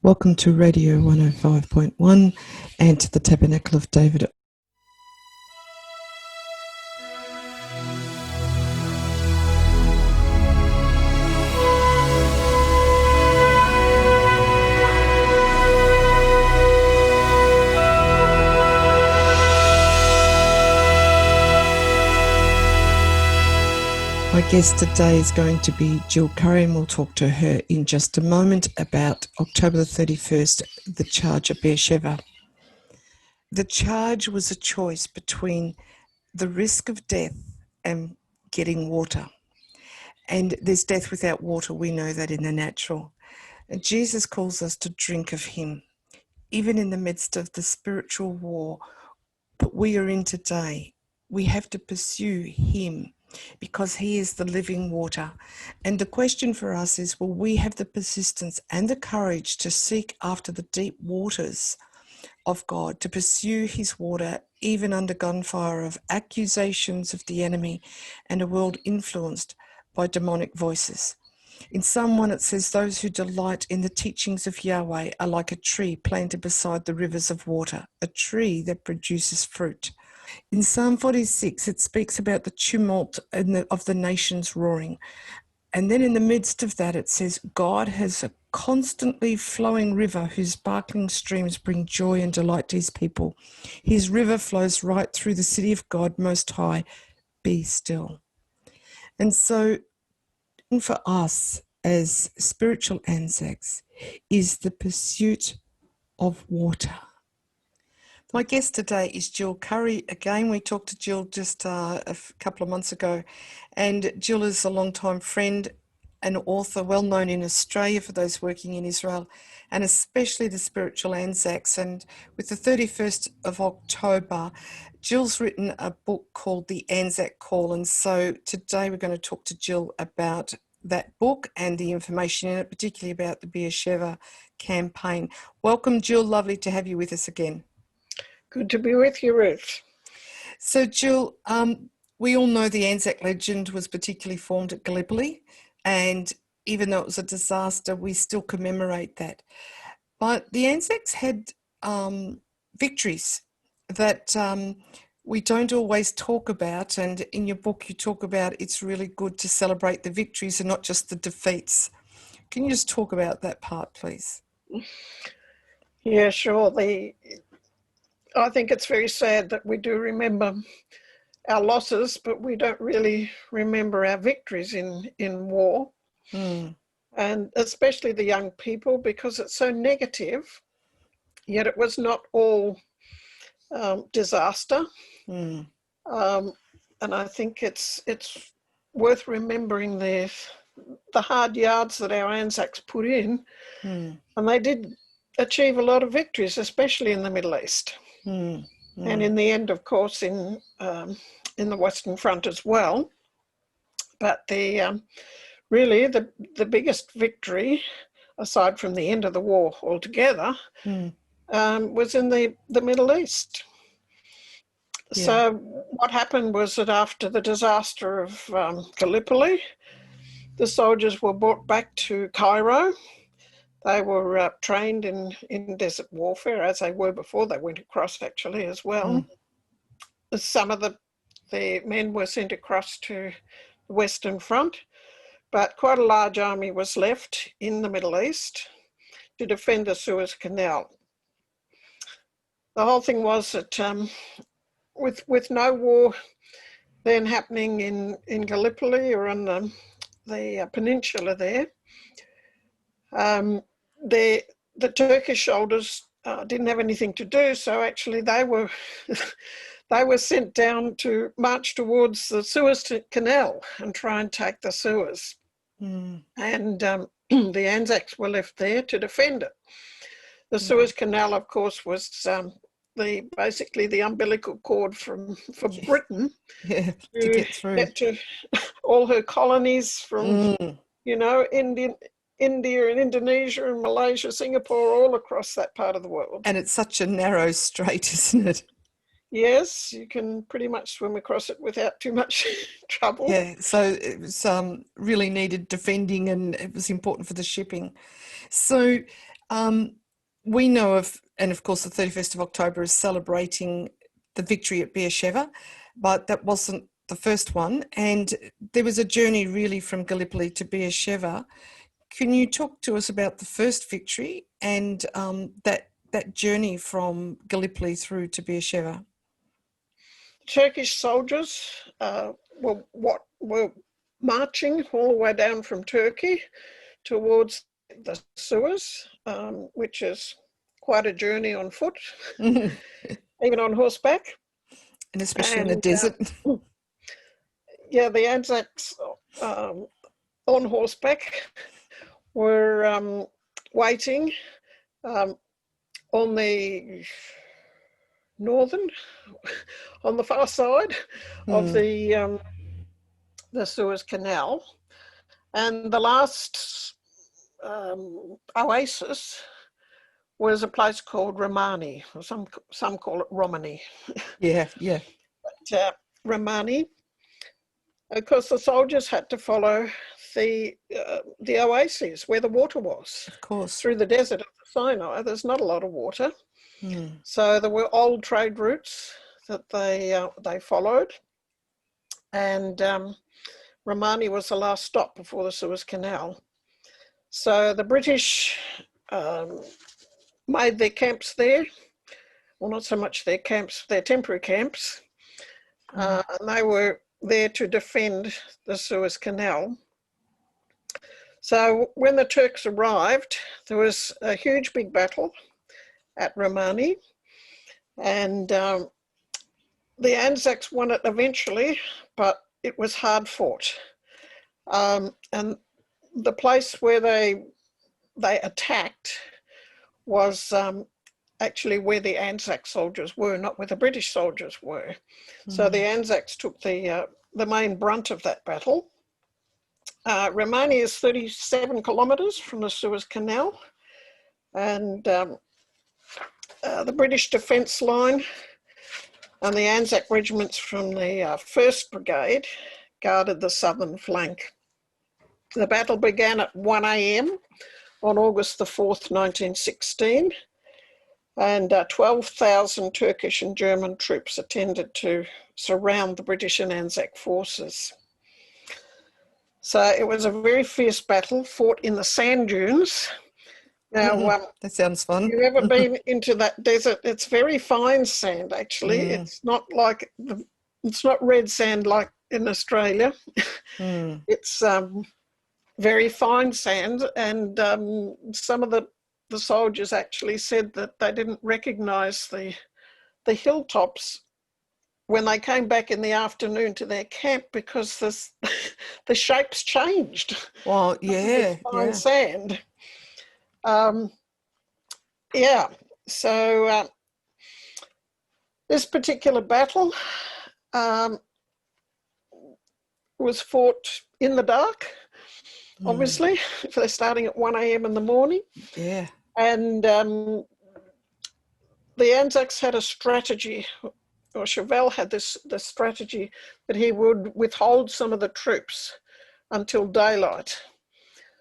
Welcome to Radio 105.1 and to the Tabernacle of David. My guest today is going to be Jill Curry, and we'll talk to her in just a moment about October the 31st, the charge at Beersheba. The charge was a choice between the risk of death and getting water. And there's death without water, we know that in the natural. And Jesus calls us to drink of him, even in the midst of the spiritual war that we are in today. We have to pursue him, because he is the living water. And the question for us is, will we have the persistence and the courage to seek after the deep waters of God, to pursue his water, even under gunfire of accusations of the enemy and a world influenced by demonic voices? In Psalm 1 it says, those who delight in the teachings of Yahweh are like a tree planted beside the rivers of water, a tree that produces fruit. In Psalm 46, it speaks about the tumult of the nations roaring. And then in the midst of that, it says, God has a constantly flowing river whose sparkling streams bring joy and delight to his people. His river flows right through the city of God Most High. Be still. And so for us as spiritual ANZACs is the pursuit of water. My guest today is Jill Curry. Again, we talked to Jill just a couple of months ago, and Jill is a long-time friend and author, well known in Australia for those working in Israel, and especially the spiritual ANZACs. And with the 31st of October, Jill's written a book called The ANZAC Call, and so today we're going to talk to Jill about that book and the information in it, particularly about the Beersheba campaign. Welcome, Jill. Lovely to have you with us again. Good to be with you, Ruth. So, Jill, we all know the ANZAC legend was particularly formed at Gallipoli, and even though it was a disaster, we still commemorate that. But the ANZACs had victories that we don't always talk about, and in your book you talk about it's really good to celebrate the victories and not just the defeats. Can you just talk about that part, please? Yeah, sure. I think it's very sad that we do remember our losses, but we don't really remember our victories in war. And especially the young people, because it's so negative, yet it was not all disaster. And I think it's worth remembering the hard yards that our ANZACs put in, and they did achieve a lot of victories, especially in the Middle East. And in the end, of course, in the Western Front as well. But really the biggest victory, aside from the end of the war altogether, was in the Middle East. Yeah. So what happened was that after the disaster of Gallipoli, the soldiers were brought back to Cairo. They were trained in desert warfare, as they were before they went across, actually, as well. Some of the men were sent across to the Western Front, but quite a large army was left in the Middle East to defend the Suez Canal. The whole thing was that with no war then happening in Gallipoli or on the peninsula there, the Turkish soldiers didn't have anything to do, so actually they were sent down to march towards the Suez Canal and try and take the Suez. And the ANZACs were left there to defend it. The Suez Canal, of course, was basically the umbilical cord for Britain to get through. Get to all her colonies from India and Indonesia and Malaysia, Singapore, all across that part of the world. And it's such a narrow strait, isn't it? Yes, you can pretty much swim across it without too much trouble. Yeah, so it was really needed defending, and it was important for the shipping. So We know of, and of course the 31st of October is celebrating the victory at Beersheba, but that wasn't the first one. And there was a journey really from Gallipoli to Beersheba. Can you talk to us about the first victory and that journey from Gallipoli through to Beersheba? Turkish soldiers were marching all the way down from Turkey towards the Suez, which is quite a journey on foot, even on horseback. And especially in the desert. The ANZACs on horseback were waiting on the on the far side of the Suez Canal, and the last oasis was a place called Romani, or some call it Romani. Yeah. But, Romani, of course, the soldiers had to follow the oasis where the water was. Of course. Through the desert of the Sinai, there's not a lot of water. So there were old trade routes that they followed, and Romani was the last stop before the Suez Canal. So the British made their camps there. Well, not so much their camps, their temporary camps. And they were there to defend the Suez Canal. So when the Turks arrived, there was a huge big battle at Romani, and the ANZACs won it eventually, but it was hard fought. And the place where they attacked was actually where the ANZAC soldiers were, not where the British soldiers were. So the ANZACs took the main brunt of that battle. Romani is 37 kilometres from the Suez Canal, and the British defence line and the ANZAC regiments from the 1st Brigade guarded the southern flank. The battle began at 1 a.m. on August the 4th, 1916, and 12,000 Turkish and German troops attended to surround the British and ANZAC forces. So it was a very fierce battle fought in the sand dunes. Now, that sounds fun. If you've ever been into that desert, it's very fine sand, actually. It's not like it's not red sand like in Australia. It's very fine sand, and some of the soldiers actually said that they didn't recognise the hilltops when they came back in the afternoon to their camp, because the shapes changed. Well, yeah, fine sand. So this particular battle was fought in the dark, obviously, if they're starting at 1 a.m. in the morning. Yeah. And the ANZACs had a strategy, or Chauvel had this strategy, that he would withhold some of the troops until daylight.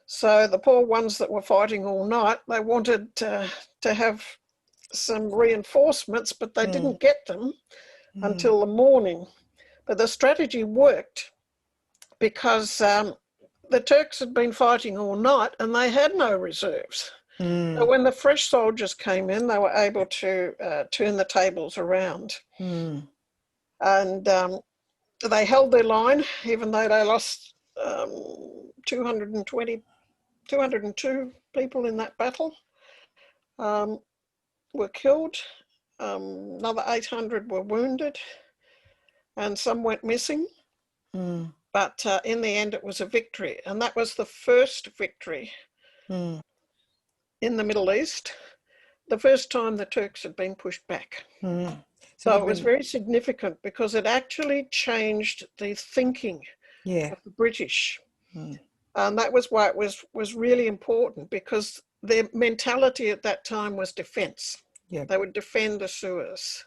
So the poor ones that were fighting all night, they wanted to have some reinforcements, but they didn't get them until the morning. But the strategy worked because the Turks had been fighting all night and they had no reserves. So when the fresh soldiers came in, they were able to turn the tables around. And they held their line, even though they lost 202 people in that battle were killed. Another 800 were wounded, and some went missing. But in the end, it was a victory, and that was the first victory in the Middle East, the first time the Turks had been pushed back. So it was very significant because it actually changed the thinking of the British. And that was why it was really important, because their mentality at that time was defence. They would defend the Suez.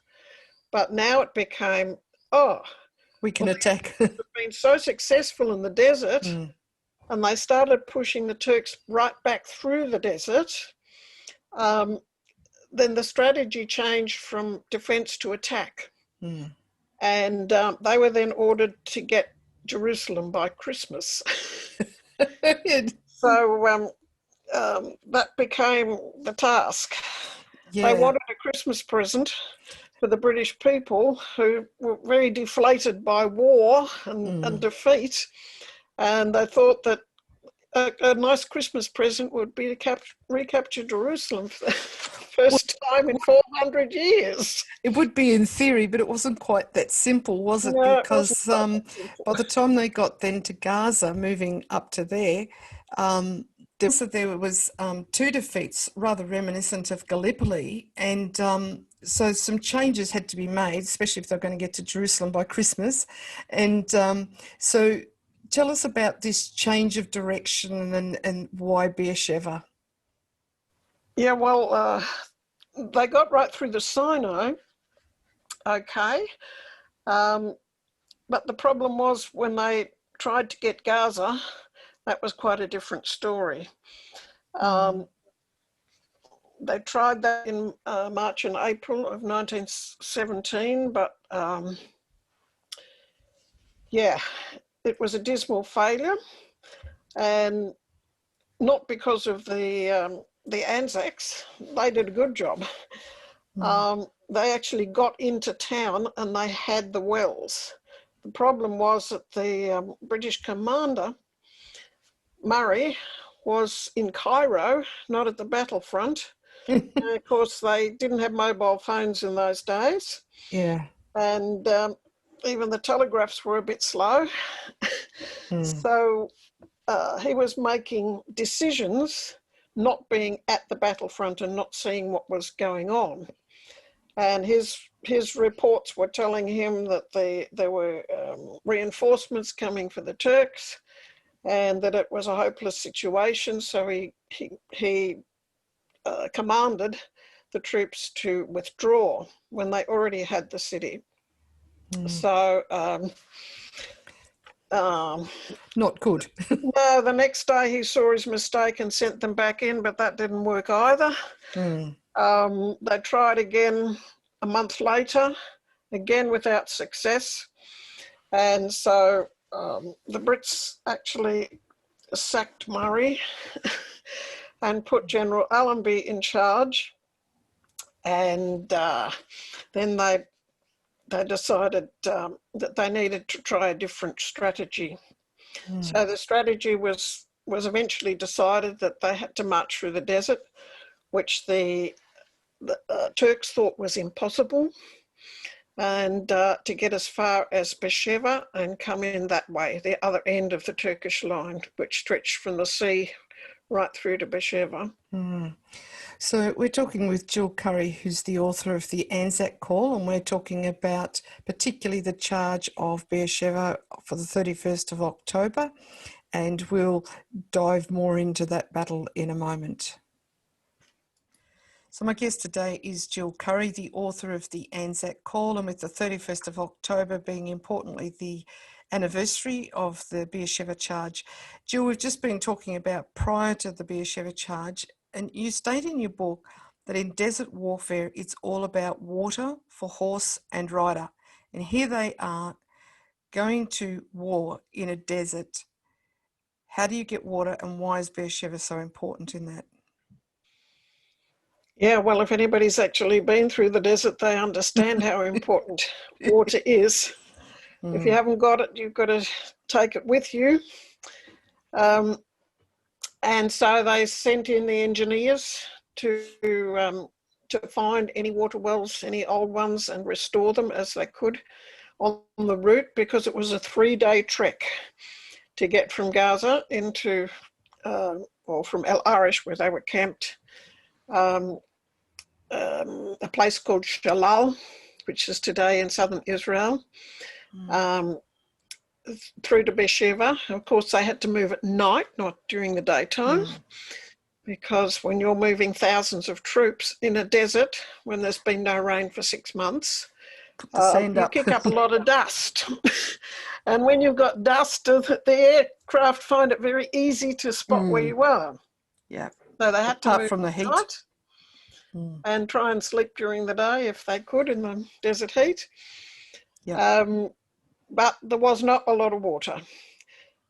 But now it became, we can attack. They've been so successful in the desert, and they started pushing the Turks right back through the desert. then the strategy changed from defence to attack. And they were then ordered to get Jerusalem by Christmas. So that became the task. Yeah. They wanted a Christmas present for the British people, who were very deflated by war and defeat. And they thought that a nice Christmas present would be to recapture Jerusalem for the first time in 400 years. It would be in theory, but it wasn't quite that simple, was it? No, Because it wasn't that simple. by the time they got then to Gaza, moving up to there was two defeats, rather reminiscent of Gallipoli, and so some changes had to be made, especially if they're going to get to Jerusalem by Christmas. And so tell us about this change of direction and why Beersheba. Yeah, well, they got right through the Sinai, okay, but the problem was when they tried to get Gaza, that was quite a different story. They tried that in March and April of 1917, but yeah, it was a dismal failure, and not because of the ANZACs. They did a good job. They actually got into town and they had the wells. The problem was that the British commander, Murray, was in Cairo, not at the battlefront. And of course, they didn't have mobile phones in those days. Yeah. And even the telegraphs were a bit slow. So he was making decisions, not being at the battlefront and not seeing what was going on. And his reports were telling him that there were reinforcements coming for the Turks, and that it was a hopeless situation. So he commanded the troops to withdraw when they already had the city. So not good. no, the next day he saw his mistake and sent them back in, but that didn't work either. They tried again a month later, again without success. And so the Brits actually sacked Murray and put General Allenby in charge. And then they decided that they needed to try a different strategy. So the strategy was eventually decided that they had to march through the desert, which the Turks thought was impossible, and to get as far as Beersheba and come in that way, the other end of the Turkish line, which stretched from the sea right through to Beersheba. So we're talking with Jill Curry, who's the author of the ANZAC Call, and we're talking about particularly the charge of Beersheba for the 31st of October, and we'll dive more into that battle in a moment. So my guest today is Jill Curry, the author of the ANZAC Call, and with the 31st of October being importantly the anniversary of the Beersheba charge. Jill, we've just been talking about prior to the Beersheba charge, and you state in your book that in desert warfare, it's all about water for horse and rider. And here they are going to war in a desert. How do you get water, and why is Beersheba so important in that? Yeah, well, if anybody's actually been through the desert, they understand how important water is. If you haven't got it, you've got to take it with you. And so they sent in the engineers to find any water wells, any old ones, and restore them as they could on the route, because it was a 3-day trek to get from Gaza into, or from El Arish, where they were camped, a place called Shalal, which is today in southern Israel, through to Beersheba. Of course, they had to move at night, not during the daytime, because when you're moving thousands of troops in a desert when there's been no rain for 6 months, you kick up a lot of dust. And when you've got dust, the aircraft find it very easy to spot where you are. Yeah. So they had to Apart move from the at heat. night. and try and sleep during the day if they could in the desert heat. Yeah. But there was not a lot of water.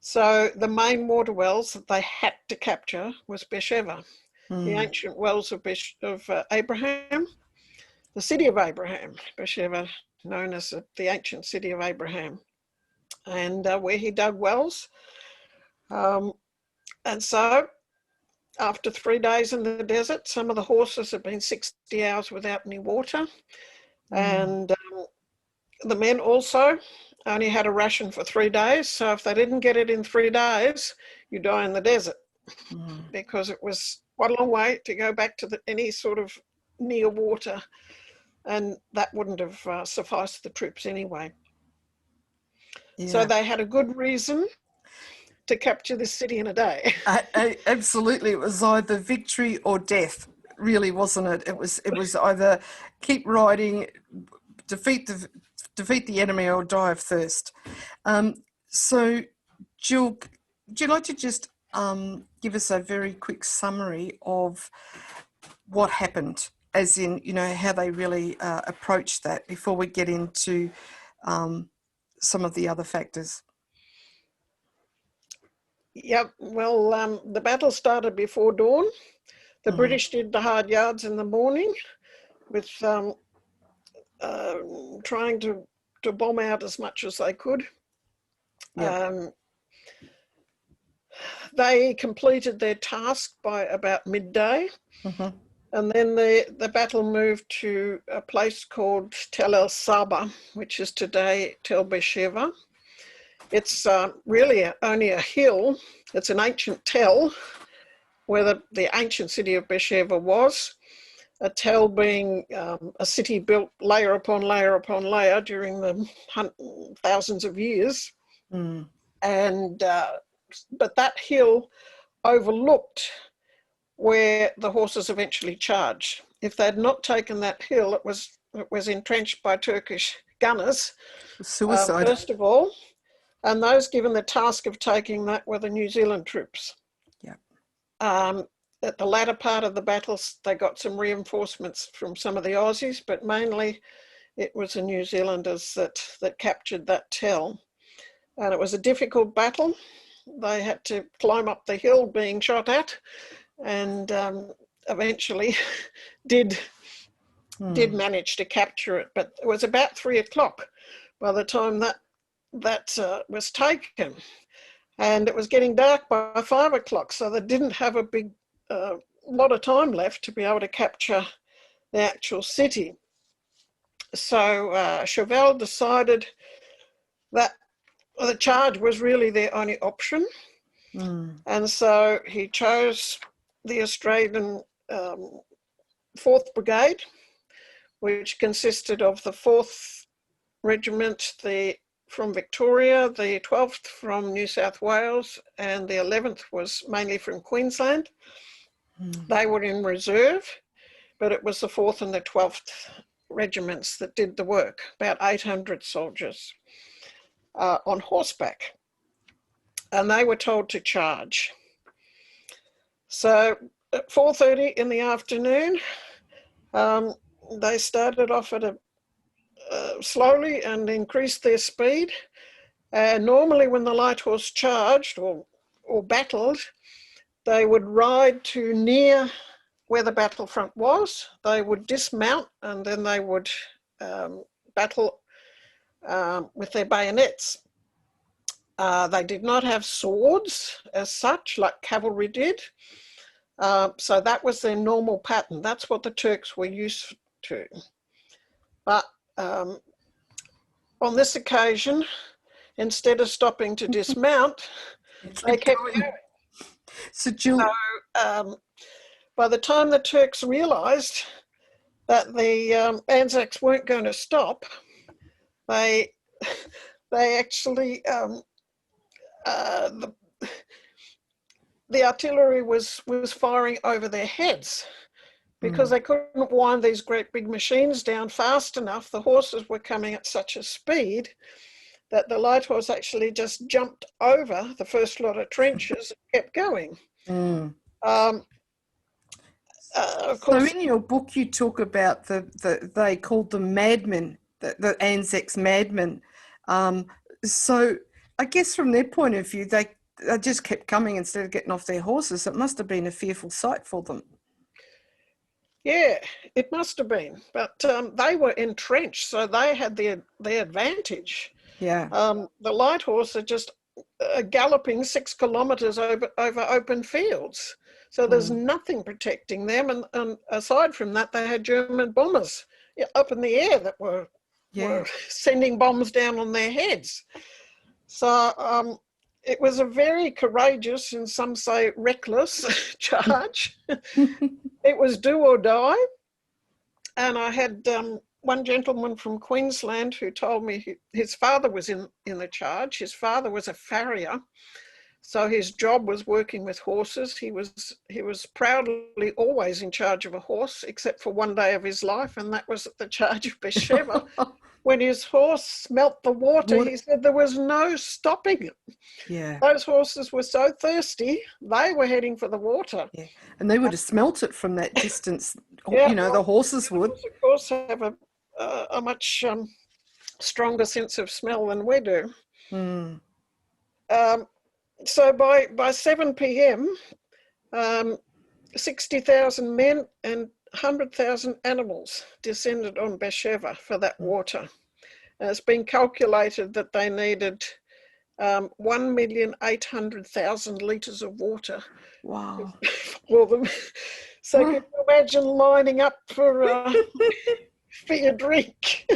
So the main water wells that they had to capture was Beersheba, the ancient wells of Abraham, the city of Abraham, Beersheba, known as the ancient city of Abraham, and where he dug wells. And so after 3 days in the desert, some of the horses had been 60 hours without any water. And the men also only had a ration for 3 days. So if they didn't get it in 3 days, you die in the desert, because it was quite a long way to go back to any sort of near water. And that wouldn't have sufficed the troops anyway. Yeah. So they had a good reason to capture this city in a day. Absolutely. It was either victory or death, really, wasn't it? It was either keep riding, defeat the enemy, or die of thirst. So, Jill, would you like to just give us a very quick summary of what happened, as in, how they really approached that, before we get into some of the other factors? Yep, well, the battle started before dawn. The British did the hard yards in the morning with trying to bomb out as much as they could. Yeah. They completed their task by about midday, and then the battle moved to a place called Tel El Saba, which is today Tel Beersheba. It's really only a hill. It's an ancient tell where the ancient city of Beersheba was. A tell being a city built layer upon layer upon layer during the thousands of years. And but that hill overlooked where the horses eventually charged. If they'd not taken that hill, it was entrenched by Turkish gunners. Suicide. First of all, and those given the task of taking that were the New Zealand troops. Yeah. At the latter part of the battles, they got some reinforcements from some of the Aussies, but mainly it was the New Zealanders that captured that tell. And it was a difficult battle. They had to climb up the hill being shot at, and eventually did manage to capture it. But it was about 3 o'clock by the time that was taken. And it was getting dark by 5 o'clock, so they didn't have a big lot of time left to be able to capture the actual city. So Chauvel decided that the charge was really their only option. And so he chose the Australian 4th Brigade, which consisted of the 4th Regiment from Victoria, the 12th from New South Wales, and the 11th was mainly from Queensland. They were in reserve, but it was the 4th and the 12th regiments that did the work, about 800 soldiers on horseback. And they were told to charge. So at 4:30 in the afternoon, they started off at slowly and increased their speed. And normally when the light horse charged or battled, they would ride to near where the battlefront was. They would dismount, and then they would battle with their bayonets. They did not have swords as such, like cavalry did. So that was their normal pattern. That's what the Turks were used to. But on this occasion, instead of stopping to dismount, they kept going. So, Jill, by the time the Turks realised that the ANZACs weren't going to stop, they actually the artillery was firing over their heads because they couldn't wind these great big machines down fast enough. The horses were coming at such a speed that the light horse actually just jumped over the first lot of trenches and kept going. Of So course, in your book, you talk about they called them madmen, the ANZAC's madmen. So I guess from their point of view, they just kept coming instead of getting off their horses. It must have been a fearful sight for them. yeah, it must have been. But they were entrenched, so they had the advantage. Yeah. The light horse are just galloping 6 kilometres over open fields. So there's nothing protecting them. And aside from that, they had German bombers up in the air that were sending bombs down on their heads. So it was a very courageous and some say reckless charge. It was do or die. And I had one gentleman from Queensland who told me his father was in the charge. His father was a farrier. So his job was working with horses. He was proudly always in charge of a horse, except for one day of his life, and that was at the charge of Beersheba. When his horse smelt the water, he said there was no stopping it. Yeah. Those horses were so thirsty, they were heading for the water. Yeah. And they would have smelt it from that distance. Yeah, you know, the horses would. Of course, have a much stronger sense of smell than we do. Mm. So by 7 p.m., 60,000 men and 100,000 animals descended on Beersheba for that water. And it's been calculated that they needed 1,800,000 litres of water. Wow. For them. So can you imagine lining up for your drink?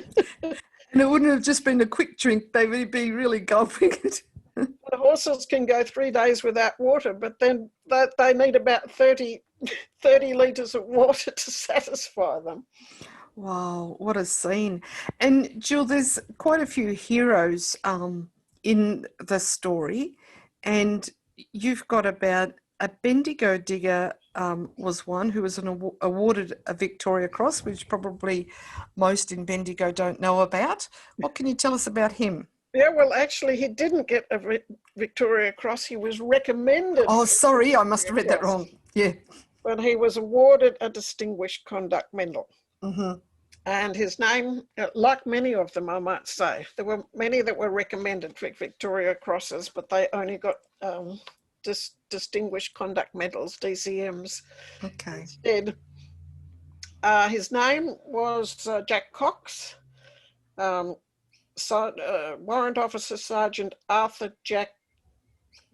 And it wouldn't have just been a quick drink. They would be really gulping it. The horses can go 3 days without water, but then they need about 30 litres of water to satisfy them. Wow, what a scene. And Jill, there's quite a few heroes in the story, and you've got about a Bendigo digger was one who was awarded a Victoria Cross, which probably most in Bendigo don't know about. What can you tell us about him? Yeah, well, actually, he didn't get a Victoria Cross. He was recommended. Oh, sorry, I must have read that wrong. Yeah. But he was awarded a Distinguished Conduct Medal. Mm-hmm. And his name, like many of them, I might say, there were many that were recommended for Victoria Crosses, but they only got Distinguished Conduct Medals, DCMs. Okay. Instead. His name was Jack Cox. Warrant Officer Sergeant Arthur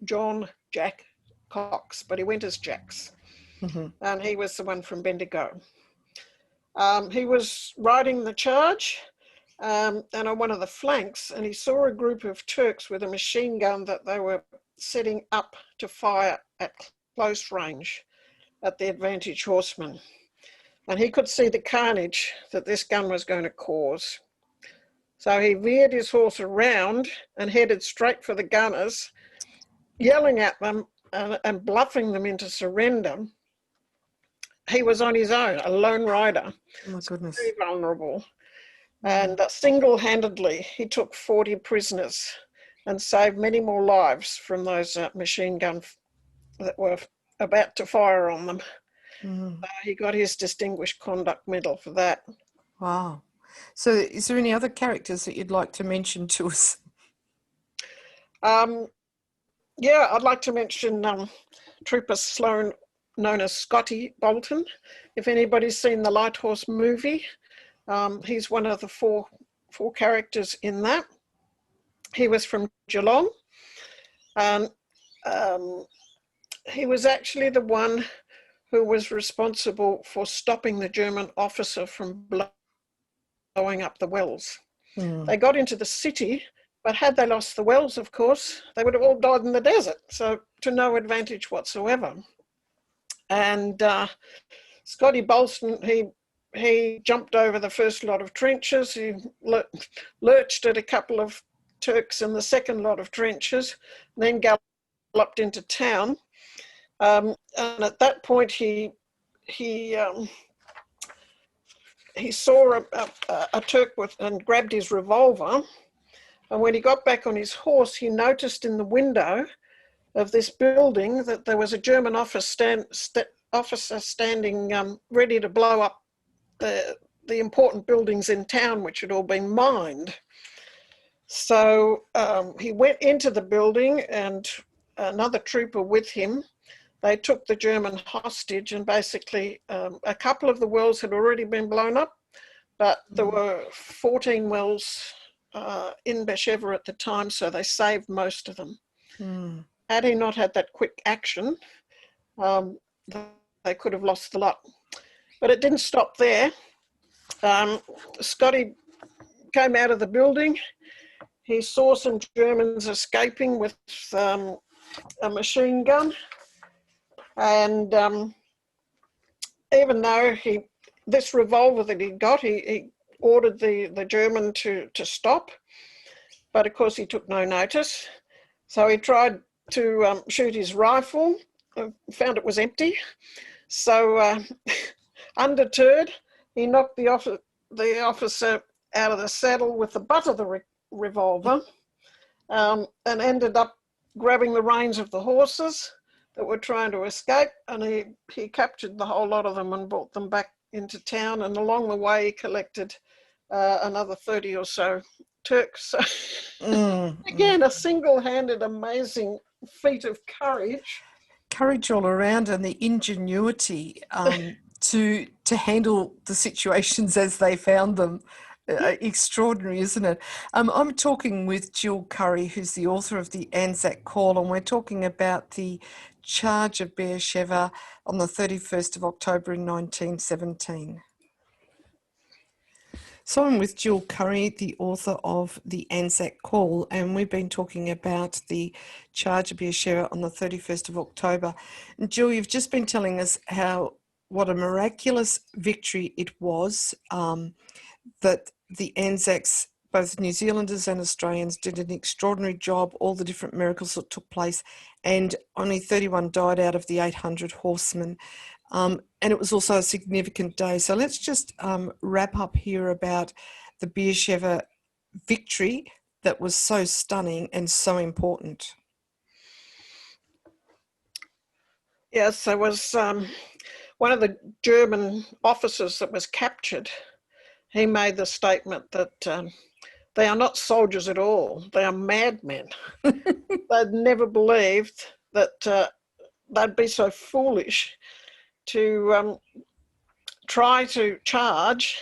John Jack Cox, but he went as Jax. Mm-hmm. And he was the one from Bendigo. He was riding the charge and on one of the flanks, and he saw a group of Turks with a machine gun that they were setting up to fire at close range at the advantage horsemen. And he could see the carnage that this gun was going to cause. So he veered his horse around and headed straight for the gunners, yelling at them and bluffing them into surrender. He was on his own, a lone rider. Oh my goodness. Very vulnerable. And single-handedly, he took 40 prisoners and saved many more lives from those machine guns that were about to fire on them. He got his Distinguished Conduct Medal for that. Wow. So is there any other characters that you'd like to mention to us? Yeah, I'd like to mention Trooper Sloan, known as Scotty Bolton. If anybody's seen the Light Horse movie, he's one of the four characters in that. He was from Geelong, and he was actually the one who was responsible for stopping the German officer from blowing up the wells. They got into the city, but had they lost the wells, of course, they would have all died in the desert, so to no advantage whatsoever. And Scotty Bolton, he jumped over the first lot of trenches, he lurched at a couple of Turks in the second lot of trenches, then galloped into town. And at that point, he saw a Turk and grabbed his revolver. And when he got back on his horse, he noticed in the window of this building that there was a German officer officer standing ready to blow up the important buildings in town, which had all been mined. So he went into the building and another trooper with him. They took the German hostage, and basically a couple of the wells had already been blown up, but there were 14 wells in Beersheba at the time, so they saved most of them. Had he not had that quick action, they could have lost the lot. But it didn't stop there. Scotty came out of the building. He saw some Germans escaping with a machine gun. And even though this revolver that he got, he ordered the German to stop. But of course he took no notice. So he tried to shoot his rifle, found it was empty. So undeterred, he knocked the officer out of the saddle with the butt of the revolver and ended up grabbing the reins of the horses that were trying to escape, and he captured the whole lot of them and brought them back into town, and along the way he collected another 30 or so Turks. Again, a single-handed amazing feat of courage. Courage all around, and the ingenuity to handle the situations as they found them. Extraordinary, isn't it? I'm talking with Jill Curry, who's the author of the ANZAC Call, and we're talking about the charge of Beersheba on the 31st of October in 1917. So I'm with Jill Curry, the author of the ANZAC Call, and we've been talking about the charge of Beersheba on the 31st of October. And Jill, you've just been telling us what a miraculous victory it was, that the ANZACs, both New Zealanders and Australians, did an extraordinary job, all the different miracles that took place, and only 31 died out of the 800 horsemen. And it was also a significant day. So let's just wrap up here about the Beersheba victory that was so stunning and so important. Yes, there was one of the German officers that was captured. He made the statement that they are not soldiers at all. They are madmen. They'd never believed that they'd be so foolish to try to charge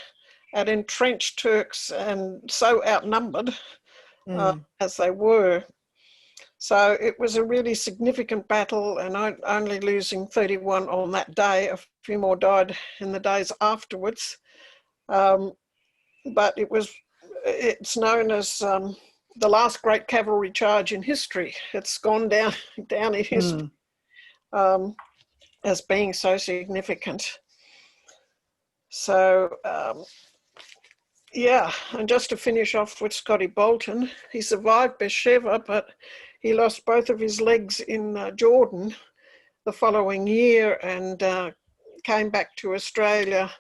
at entrenched Turks and so outnumbered as they were. So it was a really significant battle, and only losing 31 on that day. A few more died in the days afterwards. But it's known as the last great cavalry charge in history. It's gone down in history as being so significant. So, and just to finish off with Scotty Bolton, he survived Beersheba, but he lost both of his legs in Jordan the following year, and came back to Australia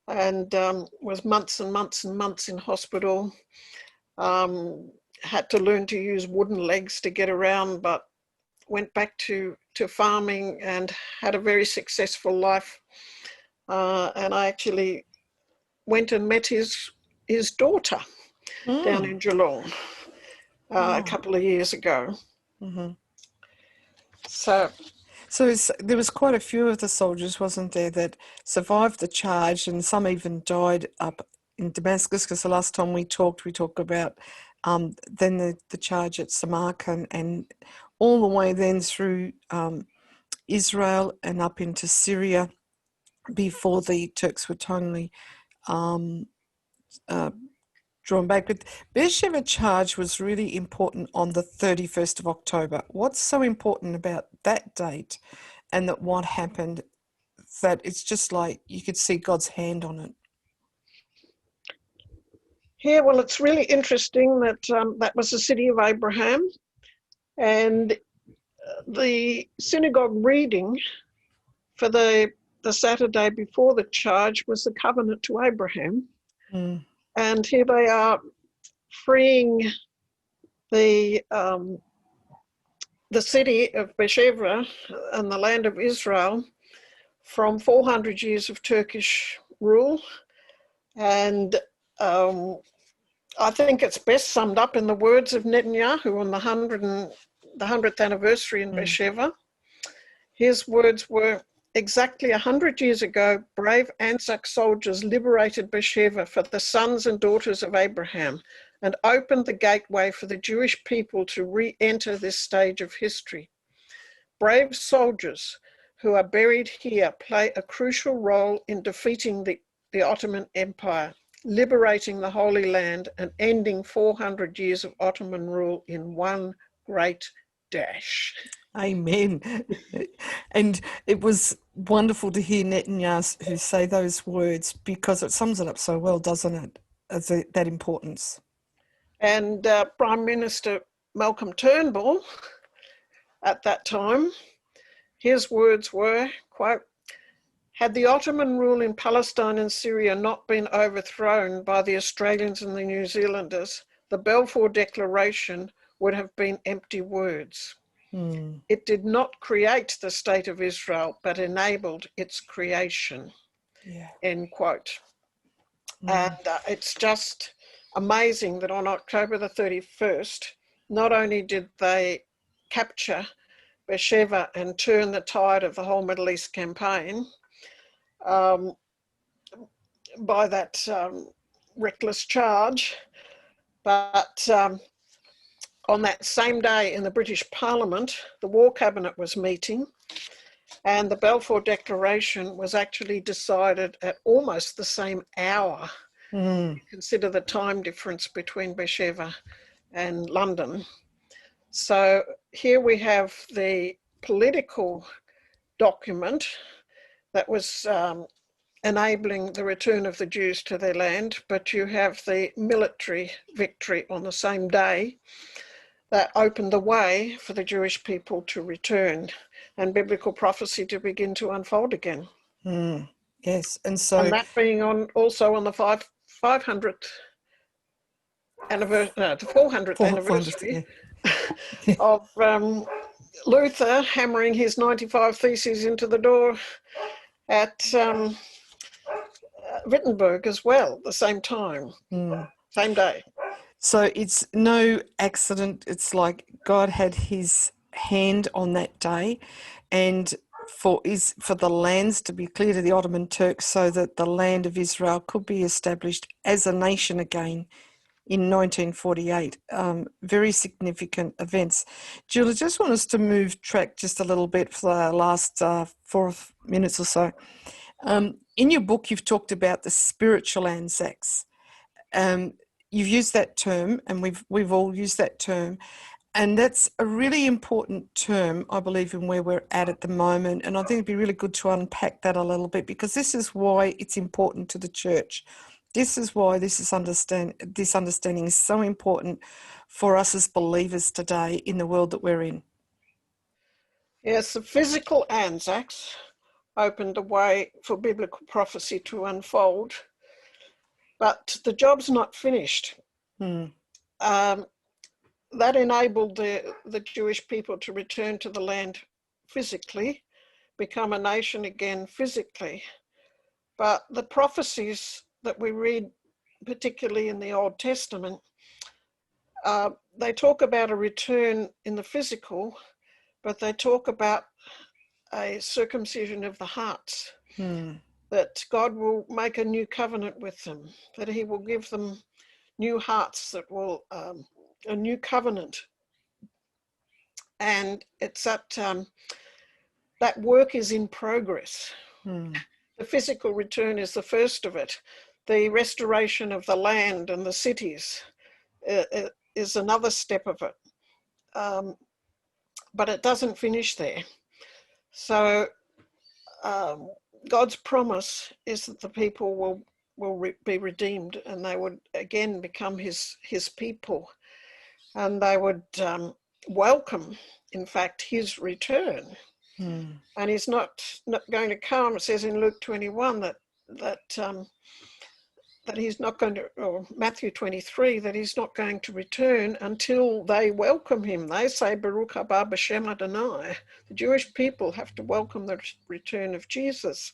and was months and months and months in hospital. Had to learn to use wooden legs to get around, but went back to farming and had a very successful life. And I actually went and met his daughter down in Geelong a couple of years ago. So there was quite a few of the soldiers, wasn't there, that survived the charge, and some even died up in Damascus, because the last time we talked about then the charge at Samarkand, and all the way then through Israel and up into Syria before the Turks were totally drawn back. But Beersheba charge was really important on the 31st of October. What's so important about that date, and that what happened, that it's just like you could see God's hand on it? Yeah, well, it's really interesting that that was the city of Abraham, and the synagogue reading for the Saturday before the charge was the covenant to Abraham. And here they are freeing the city of Beersheba and the land of Israel from 400 years of Turkish rule. And I think it's best summed up in the words of Netanyahu on the 100th anniversary in Beersheba. His words were, exactly 100 years ago, brave ANZAC soldiers liberated Beersheba for the sons and daughters of Abraham and opened the gateway for the Jewish people to re-enter this stage of history. Brave soldiers who are buried here play a crucial role in defeating the Ottoman Empire, liberating the Holy Land and ending 400 years of Ottoman rule in one great dash. Amen. And it was wonderful to hear Netanyahu who say those words, because it sums it up so well, doesn't it? That importance. And Prime Minister Malcolm Turnbull, at that time, his words were, quote, had the Ottoman rule in Palestine and Syria not been overthrown by the Australians and the New Zealanders, the Balfour Declaration would have been empty words. It did not create the state of Israel, but enabled its creation, end quote. And it's just amazing that on October the 31st, not only did they capture Beersheba and turn the tide of the whole Middle East campaign by that reckless charge, but on that same day in the British Parliament, the War Cabinet was meeting, and the Balfour Declaration was actually decided at almost the same hour. Consider the time difference between Beersheba and London. So here we have the political document that was enabling the return of the Jews to their land, but you have the military victory on the same day that opened the way for the Jewish people to return and biblical prophecy to begin to unfold again. Yes, and that being also on the 500th anniversary, no, the 400th anniversary of Luther hammering his 95 Theses into the door at Wittenberg as well, the same time, same day. So it's no accident. It's like God had his hand on that day, and for the lands to be cleared of the Ottoman Turks so that the land of Israel could be established as a nation again in 1948. Very significant events. Jill, I just want us to move track just a little bit for the last 4 minutes or so. In your book, you've talked about the spiritual ANZACs. You've used that term, and we've all used that term, and that's a really important term, I believe, in where we're at the moment. And I think it'd be really good to unpack that a little bit, because this is why it's important to the church. This is why this understanding is so important for us as believers today in the world that we're in. Yes, the physical ANZACs opened a way for biblical prophecy to unfold. But the job's not finished. That enabled the Jewish people to return to the land physically, become a nation again physically. But the prophecies that we read, particularly in the Old Testament, they talk about a return in the physical, but they talk about a circumcision of the hearts. That God will make a new covenant with them, that he will give them new hearts that will, a new covenant. And it's that work is in progress. The physical return is the first of it. The restoration of the land and the cities is another step of it. But it doesn't finish there. So God's promise is that the people will be redeemed, and they would again become his people, and they would welcome, in fact, his return. And he's not going to come. It says in Luke 21 that that he's not going to, or Matthew 23, that he's not going to return until they welcome him. They say, Baruch haba b'shem Adonai. The Jewish people have to welcome the return of Jesus.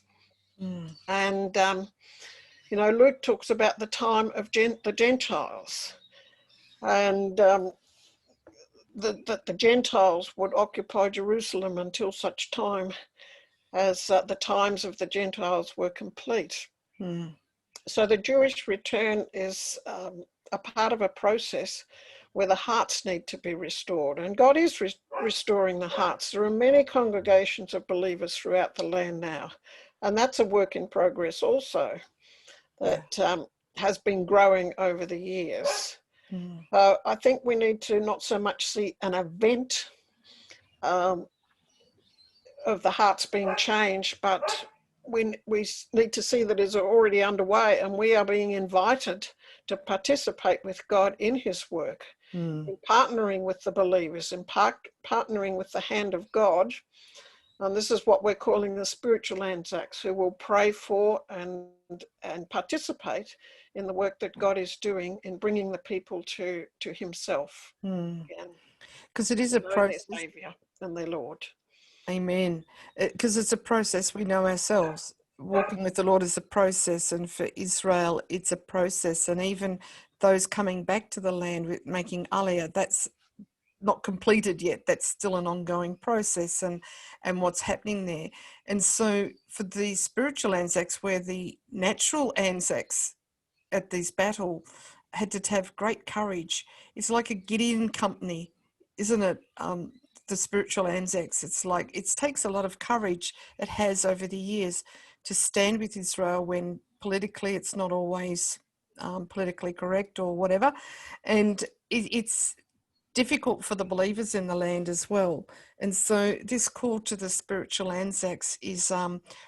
And, you know, Luke talks about the time of the Gentiles, and that the Gentiles would occupy Jerusalem until such time as the times of the Gentiles were complete. So the Jewish return is a part of a process where the hearts need to be restored. And God is restoring the hearts. There are many congregations of believers throughout the land now. And that's a work in progress also that has been growing over the years. I think we need to not so much see an event of the hearts being changed, but we need to see that it's already underway, and we are being invited to participate with God in his work, in partnering with the believers, in partnering with the hand of God. And this is what we're calling the spiritual ANZACs, who will pray for and participate in the work that God is doing in bringing the people to himself. Because it is a process. Their Saviour and their Lord. Amen. Because it's a process, we know ourselves. Walking with the Lord is a process, and for Israel, it's a process. And even those coming back to the land with making Aliyah, that's not completed yet. That's still an ongoing process, and what's happening there. And so for the spiritual ANZACs, where the natural ANZACs at this battle had to have great courage, it's like a Gideon company, isn't it? The spiritual ANZACs, it's like it takes a lot of courage, it has over the years, to stand with Israel when politically it's not always politically correct or whatever, and it's difficult for the believers in the land as well. And so this call to the spiritual ANZACs is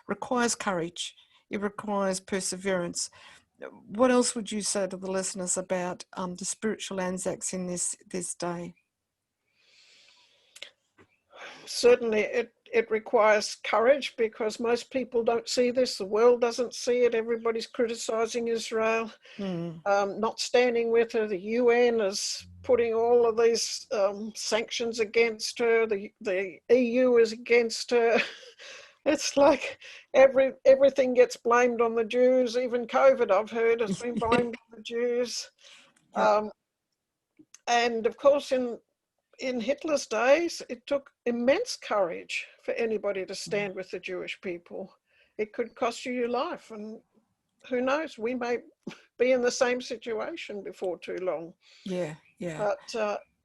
requires courage, it requires perseverance. What else would you say to the listeners about the spiritual ANZACs in this day? Certainly it requires courage, because most people don't see this. The world doesn't see it. Everybody's criticizing Israel, not standing with her. The UN is putting all of these sanctions against her. The EU is against her. It's like everything gets blamed on the Jews. Even COVID, I've heard, has been blamed on the Jews. And of course, in Hitler's days, it took immense courage for anybody to stand with the Jewish people. It could cost you your life, and who knows, we may be in the same situation before too long. But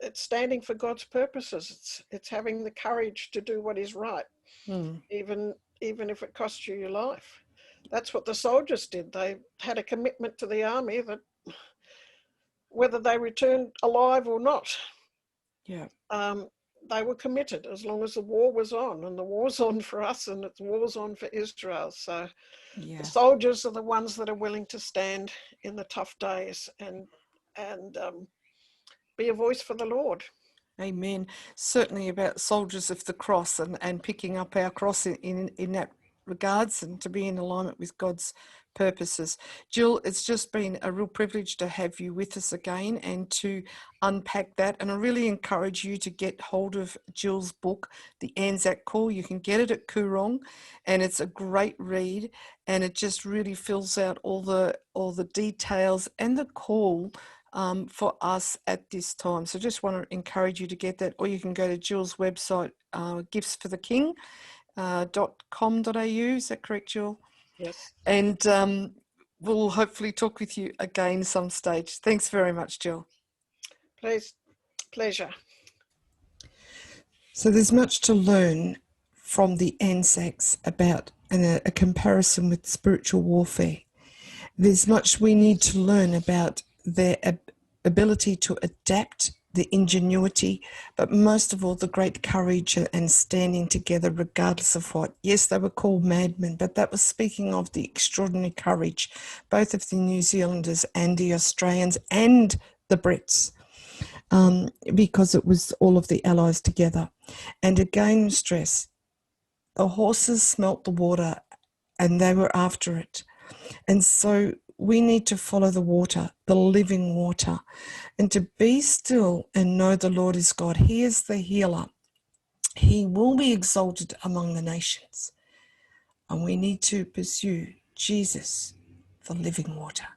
it's standing for God's purposes. It's having the courage to do what is right, even if it costs you your life. That's what the soldiers did. They had a commitment to the army that whether they returned alive or not, they were committed as long as the war was on, and the war's on for us, and the war's on for Israel. So the soldiers are the ones that are willing to stand in the tough days and be a voice for the Lord. Amen. Certainly about soldiers of the cross and picking up our cross in that regards, and to be in alignment with God's purposes. Jill, it's just been a real privilege to have you with us again and to unpack that. And I really encourage you to get hold of Jill's book, The ANZAC Call. You can get it at Koorong, and it's a great read, and it just really fills out all the details and the call for us at this time. So just want to encourage you to get that, or you can go to Jill's website, giftsfortheking.com.au. Is that correct, Jill? Yes. And we'll hopefully talk with you again some stage. Thanks very much, Jill. Pleasure. So there's much to learn from the ANZACs about a comparison with spiritual warfare. There's much we need to learn about their ability to adapt, the ingenuity, but most of all, the great courage and standing together regardless of what. Yes, they were called madmen, but that was speaking of the extraordinary courage, both of the New Zealanders and the Australians and the Brits, because it was all of the allies together. And again, stress, the horses smelt the water and they were after it. And so we need to follow the water, the living water, and to be still and know the Lord is God. He is the healer. He will be exalted among the nations. And we need to pursue Jesus, the living water.